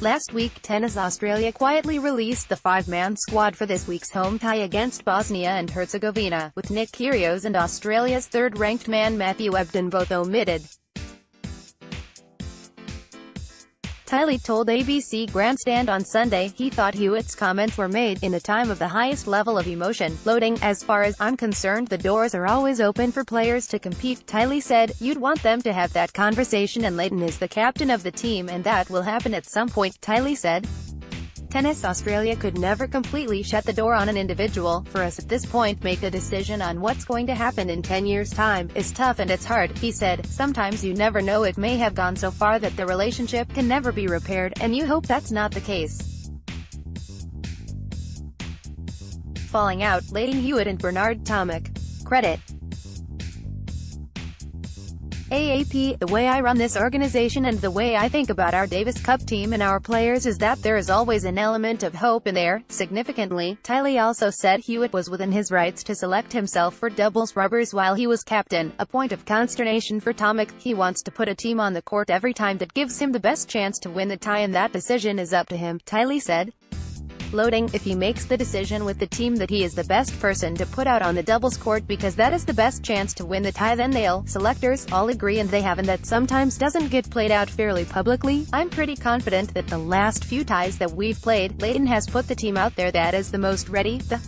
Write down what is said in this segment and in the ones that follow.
Last week, Tennis Australia quietly released the five-man squad for this week's home tie against Bosnia and Herzegovina, with Nick Kyrgios and Australia's third-ranked man Matthew Ebden both omitted. Tiley told ABC Grandstand on Sunday he thought Hewitt's comments were made in a time of the highest level of emotion, loading, "As far as I'm concerned, the doors are always open for players to compete." Tiley said, "You'd want them to have that conversation, and Lleyton is the captain of the team and that will happen at some point." Tiley said, "Tennis Australia could never completely shut the door on an individual. For us at this point, make a decision on what's going to happen in 10 years' time is tough and it's hard." He said, "Sometimes you never know, it may have gone so far that the relationship can never be repaired, and you hope that's not the case." Falling out, Lleyton, Hewitt and Tomic. Credit: AAP. "The way I run this organization and the way I think about our Davis Cup team and our players is that there is always an element of hope in there." Significantly, Tiley also said Hewitt was within his rights to select himself for doubles rubbers while he was captain, a point of consternation for Tomic. "He wants to put a team on the court every time that gives him the best chance to win the tie, and that decision is up to him," Tiley said. Loading, "If he makes the decision with the team that he is the best person to put out on the doubles court because that is the best chance to win the tie, then they'll, selectors, all agree, and they have, and that sometimes doesn't get played out fairly publicly. I'm pretty confident that the last few ties that we've played, Lleyton has put the team out there that is the most ready, the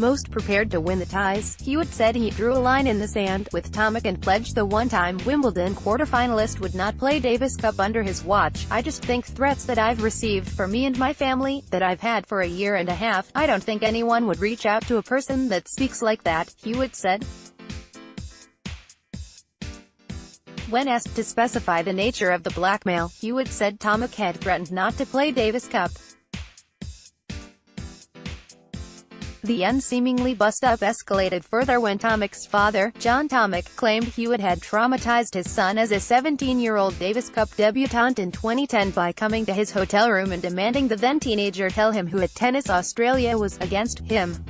most prepared to win the ties." Hewitt said he drew a line in the sand with Tomic and pledged the one-time Wimbledon quarterfinalist would not play Davis Cup under his watch. "I just think threats that I've received for me and my family, that I've had for a year and a half, I don't think anyone would reach out to a person that speaks like that," Hewitt said. When asked to specify the nature of the blackmail, Hewitt said Tomic had threatened not to play Davis Cup. The unseemingly bust-up escalated further when Tomic's father, John Tomic, claimed Hewitt had traumatized his son as a 17-year-old Davis Cup debutant in 2010 by coming to his hotel room and demanding the then-teenager tell him who at Tennis Australia was against him.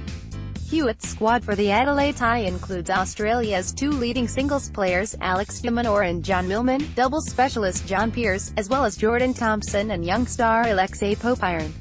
Hewitt's squad for the Adelaide tie includes Australia's two leading singles players, Alex de Minaur and John Millman, doubles specialist John Pearce, as well as Jordan Thompson and young star Alexei Popiron.